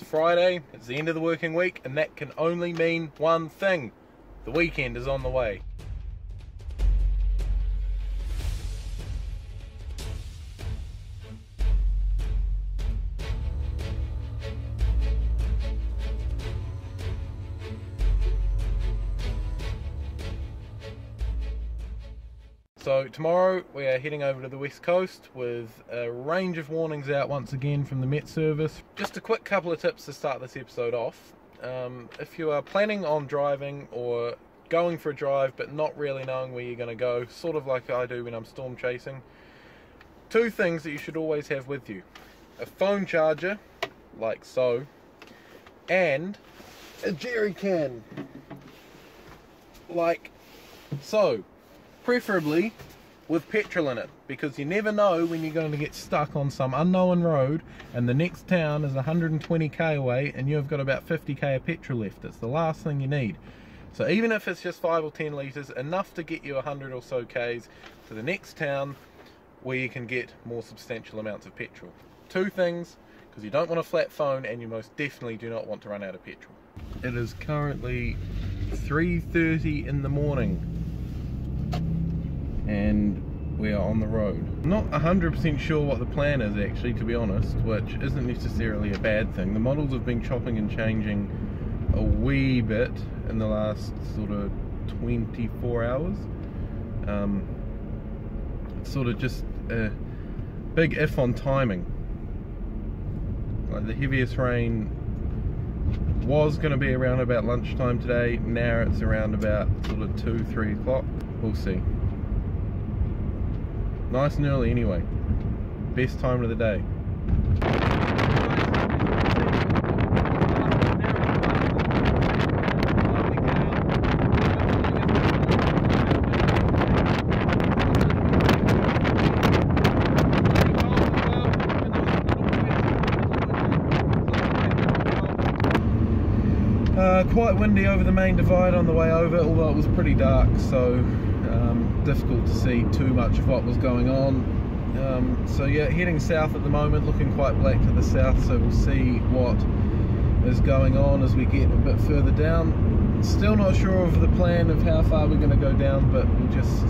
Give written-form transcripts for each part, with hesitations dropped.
It's Friday, it's the end of the working week, and that can only mean one thing. The weekend is on the way. So tomorrow we are heading over to the west coast with a range of warnings out once again from the Met Service. Just a quick couple of tips to start this episode off. If you are planning on driving or going for a drive but not really knowing where you're going to go, sort of like I do when I'm storm chasing, two things that you should always have with you: a phone charger, like so, and a jerry can, like so. Preferably with petrol in it, because you never know when you're going to get stuck on some unknown road and the next town is 120k away and you've got about 50k of petrol left. It's the last thing you need. So even if it's just 5 or 10 litres, enough to get you 100 or so k's to the next town where you can get more substantial amounts of petrol. Two things, because you don't want a flat phone and you most definitely do not want to run out of petrol. It is currently 3:30 in the morning and we are on the road. I'm not 100% sure what the plan is actually, to be honest, which isn't necessarily a bad thing. The models have been chopping and changing a wee bit in the last sort of 24 hours. It's sort of just a big if on timing. Like the heaviest rain was going to be around about lunchtime today. Now it's around about sort of 2-3 o'clock. We'll see. Nice and early anyway. Best time of the day. Quite windy over the main divide on the way over, although it was pretty dark, so difficult to see too much of what was going on. So yeah, heading south at the moment, looking quite black to the south, so we'll see what is going on as we get a bit further down. Still not sure of the plan of how far we're going to go down, but we'll just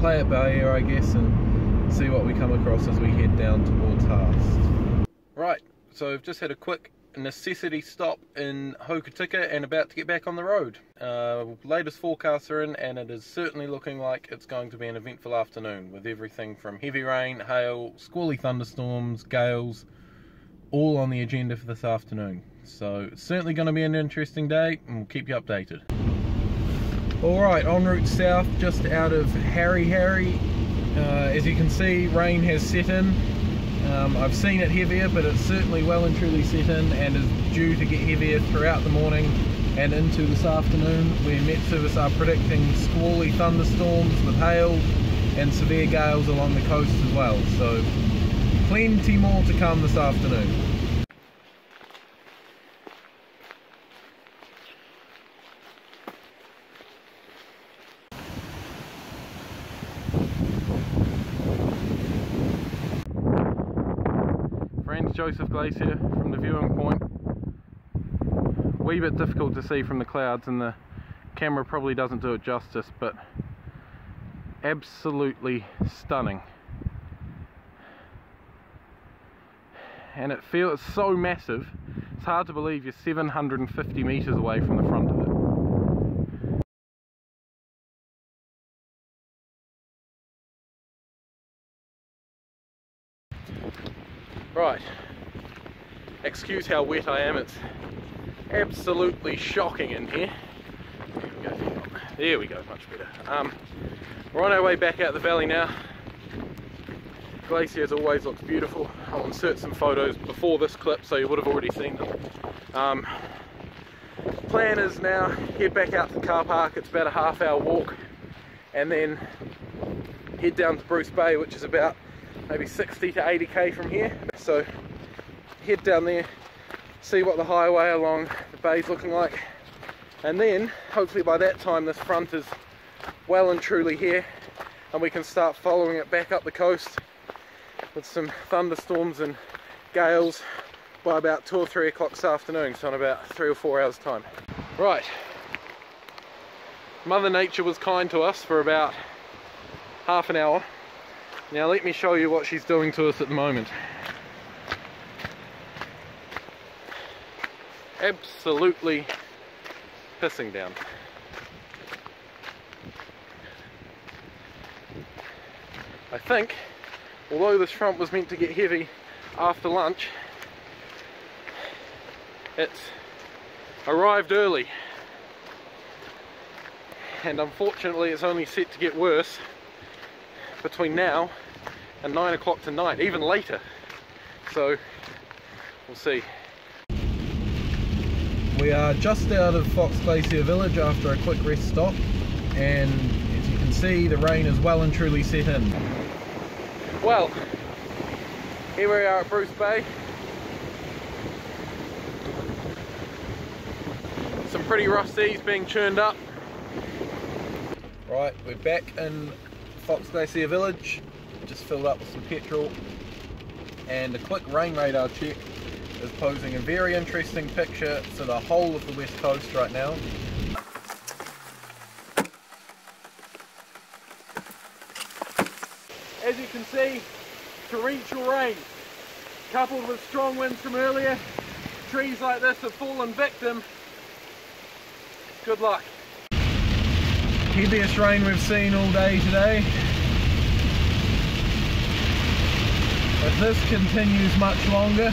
play it by ear, I guess, and see what we come across as we head down towards Haast. Right, so I've just had a quick necessity stop in Hokitika and about to get back on the road. Latest forecasts are in and it is certainly looking like it's going to be an eventful afternoon, with everything from heavy rain, hail, squally thunderstorms, gales, all on the agenda for this afternoon. So it's certainly going to be an interesting day and we'll keep you updated. Alright, en route south, just out of Harry. As you can see, rain has set in. I've seen it heavier, but it's certainly well and truly set in and is due to get heavier throughout the morning and into this afternoon, where Met Service are predicting squally thunderstorms with hail and severe gales along the coast as well. So plenty more to come this afternoon. Joseph Glacier from the viewing point. Wee bit difficult to see from the clouds and the camera probably doesn't do it justice, but absolutely stunning. And it feels so massive, it's hard to believe you're 750 meters away from the front of it. Right, excuse how wet I am, it's absolutely shocking in here. There we go, much better. We're on our way back out the valley now. Glacier as always looks beautiful. I'll insert some photos before this clip so you would have already seen them. Plan is now head back out to the car park. It's about a half-hour walk, and then head down to Bruce Bay, which is about maybe 60 to 80k from here. So head down there, see what the highway along the bay's looking like, and then hopefully by that time this front is well and truly here and we can start following it back up the coast with some thunderstorms and gales by about 2 or 3 o'clock this afternoon, so in about 3 or 4 hours time. Right, Mother Nature was kind to us for about half an hour. Now let me show you what she's doing to us at the moment. Absolutely pissing down. I think, although this front was meant to get heavy after lunch, it's arrived early, and unfortunately it's only set to get worse between now and 9 o'clock tonight, even later, so we'll see. We are just out of Fox Glacier Village after a quick rest stop, and as you can see the rain is well and truly set in. Well, here we are at Bruce Bay. Some pretty rough seas being churned up. Right, we're back in Fox Glacier Village. Just filled up with some petrol, and a quick rain radar check is posing a very interesting picture to the whole of the west coast right now. As you can see, torrential rain coupled with strong winds from earlier. Trees like this have fallen victim. Good luck. Heaviest rain we've seen all day today. If this continues much longer,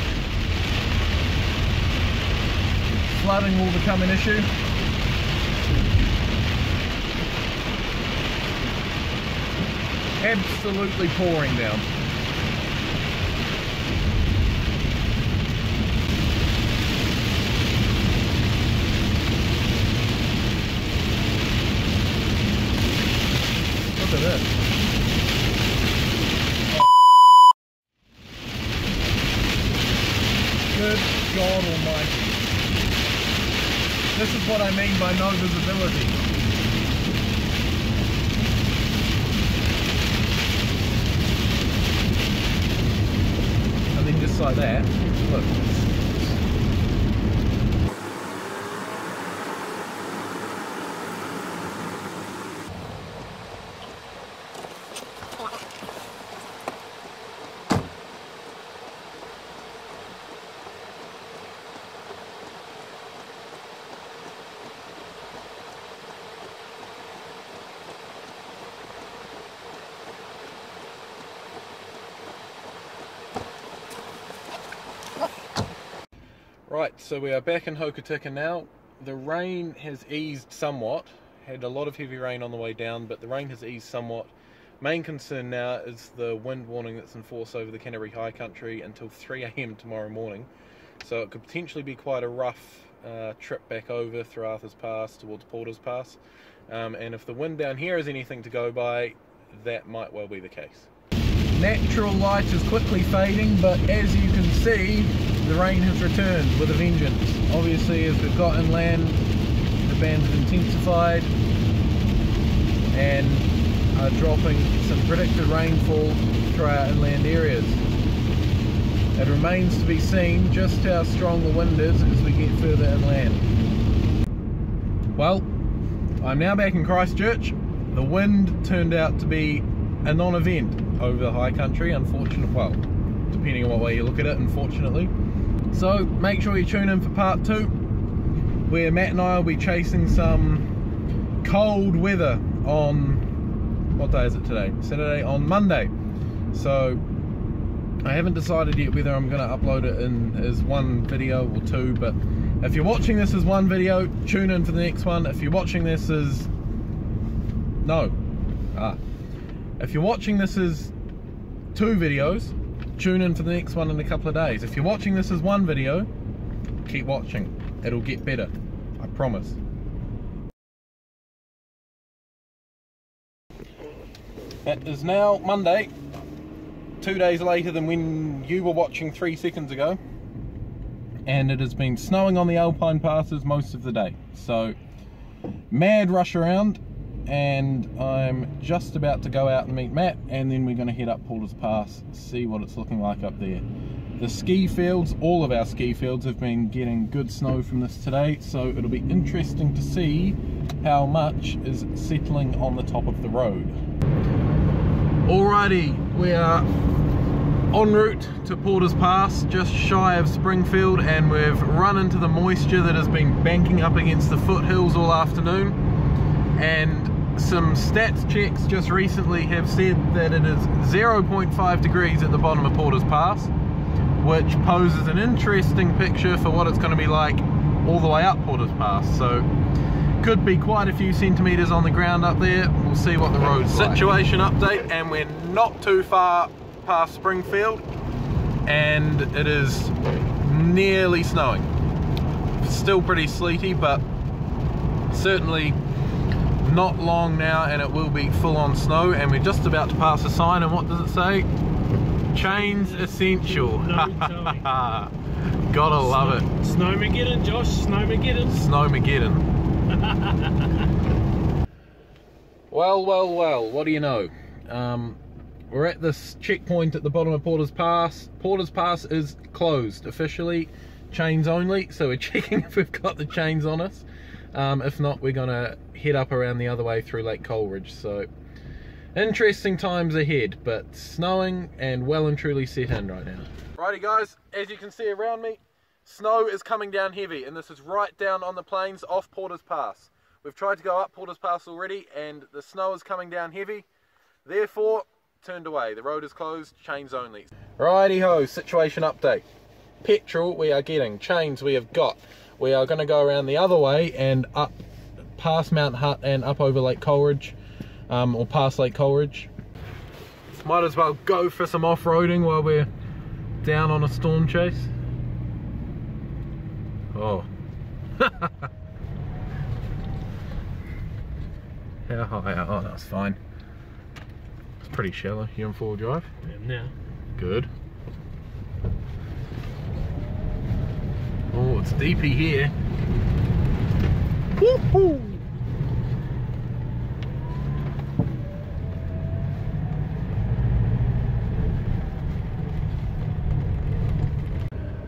flooding will become an issue. Absolutely pouring down. Look at this. Good God Almighty. This is what I mean by no visibility. Just like that, look. Right, so we are back in Hokitika now. The rain has eased somewhat. Had a lot of heavy rain on the way down, but the rain has eased somewhat. Main concern now is the wind warning that's in force over the Canterbury High Country until 3 AM tomorrow morning. So it could potentially be quite a rough trip back over through Arthur's Pass towards Porter's Pass. And if the wind down here is anything to go by, that might well be the case. Natural light is quickly fading, but as you can see, the rain has returned with a vengeance. Obviously, as we've got inland, the bands have intensified and are dropping some predicted rainfall through our inland areas. It remains to be seen just how strong the wind is as we get further inland. Well, I'm now back in Christchurch. The wind turned out to be a non-event over the high country, unfortunately, well, depending on what way you look at it, unfortunately. So make sure you tune in for part 2, where Matt and I will be chasing some cold weather on, what day is it today? Saturday, on Monday. So I haven't decided yet whether I'm going to upload it in as one video or 2, but if you're watching this as one video, tune in for the next one. If you're watching this as, if you're watching this as 2 videos, tune in for the next one in a couple of days. If you're watching this as one video, keep watching. It'll get better, I promise. It is now Monday, 2 days later than when you were watching 3 seconds ago, and it has been snowing on the alpine passes most of the day. So, mad rush around, and I'm just about to go out and meet Matt, and then we're going to head up Porter's Pass, see what it's looking like up there. The ski fields, all of our ski fields have been getting good snow from this today, so it'll be interesting to see how much is settling on the top of the road. Alrighty, we are en route to Porter's Pass, just shy of Springfield, and we've run into the moisture that has been banking up against the foothills all afternoon. And some stats checks just recently have said that it is 0.5 degrees at the bottom of Porter's Pass, which poses an interesting picture for what it's going to be like all the way up Porter's Pass. So could be quite a few centimeters on the ground up there. We'll see what the road's like. Situation update, and we're not too far past Springfield, and it is nearly snowing. Still pretty sleety, but certainly not long now and it will be full on snow. And we're just about to pass a sign, and what does it say? Chains essential. Gotta love it. Snowmageddon, Josh, Snowmageddon. Snowmageddon. Well, what do you know? We're at this checkpoint at the bottom of Porter's Pass. Porter's Pass is closed officially, chains only, so we're checking if we've got the chains on us. If not, we're gonna head up around the other way through Lake Coleridge. So interesting times ahead, but snowing and well and truly set in right now. Righty guys, as you can see around me, snow is coming down heavy, and this is right down on the plains off Porter's Pass. We've tried to go up Porter's Pass already, and the snow is coming down heavy, therefore turned away. The road is closed, chains only. Righty ho, situation update. Petrol we are getting, chains we have got. We are going to go around the other way and up past Mount Hutt and up over Lake Coleridge, or past Lake Coleridge. Might as well go for some off-roading while we're down on a storm chase. Oh. How high? Oh, that's fine. It's pretty shallow. You in four-wheel drive? I am now. Good. Oh, it's deepy here. Woohoo!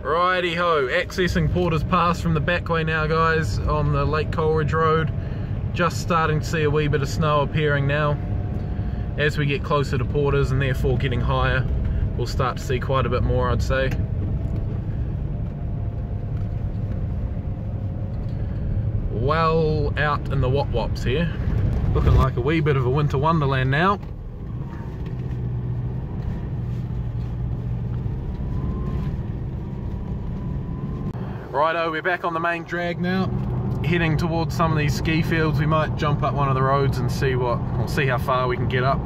Righty ho, accessing Porter's Pass from the back way now guys, on the Lake Coleridge Road. Just starting to see a wee bit of snow appearing now. As we get closer to Porter's and therefore getting higher, we'll start to see quite a bit more, I'd say. Well out in the wop-wops here. Looking like a wee bit of a winter wonderland now. Righto, we're back on the main drag now, heading towards some of these ski fields. We might jump up one of the roads and see how far we can get up.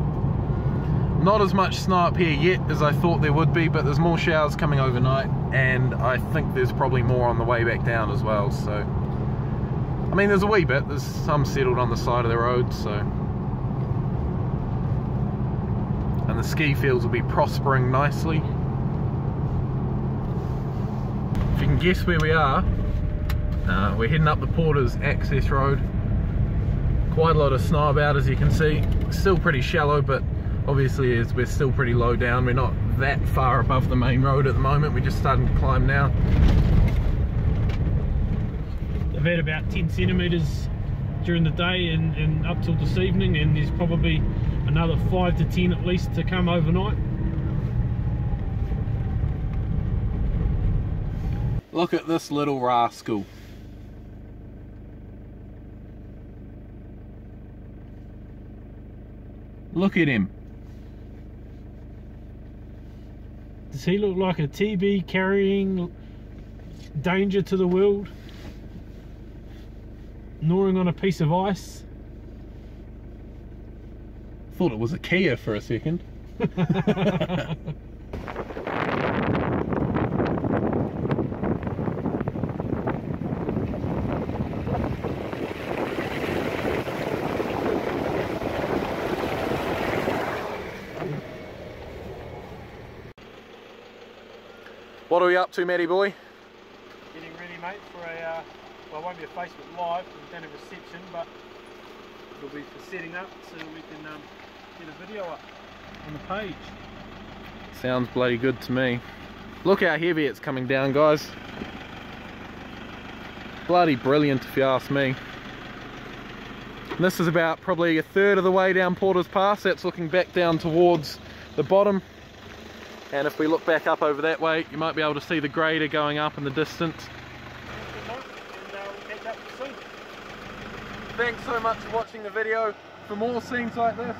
Not as much snow up here yet as I thought there would be, but there's more showers coming overnight, and I think there's probably more on the way back down as well. So, I mean, there's a wee bit, there's some settled on the side of the road, so. And the ski fields will be prospering nicely. If you can guess where we are, we're heading up the Porter's access road. Quite a lot of snow about, as you can see. Still pretty shallow, but obviously as we're still pretty low down, we're not that far above the main road at the moment. We're just starting to climb now. I've had about 10 centimetres during the day and up till this evening, and there's probably another 5 to 10 at least to come overnight. Look at this little rascal. Look at him. Does he look like a TB carrying danger to the world? Gnawing on a piece of ice? Thought it was a Kia for a second. What are we up to, Matty boy? Getting ready, mate, for a, well, it won't be a Facebook Live, we don't have reception, but it'll be for setting up so we can get a video up on the page. Sounds bloody good to me. Look how heavy it's coming down, guys. Bloody brilliant if you ask me. And this is about probably a third of the way down Porter's Pass. That's looking back down towards the bottom. And if we look back up over that way, you might be able to see the grader going up in the distance. Thanks so much for watching the video. For more scenes like this,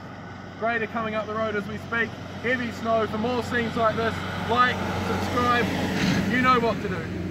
grader coming up the road as we speak, heavy snow. For more scenes like this, like, subscribe, you know what to do.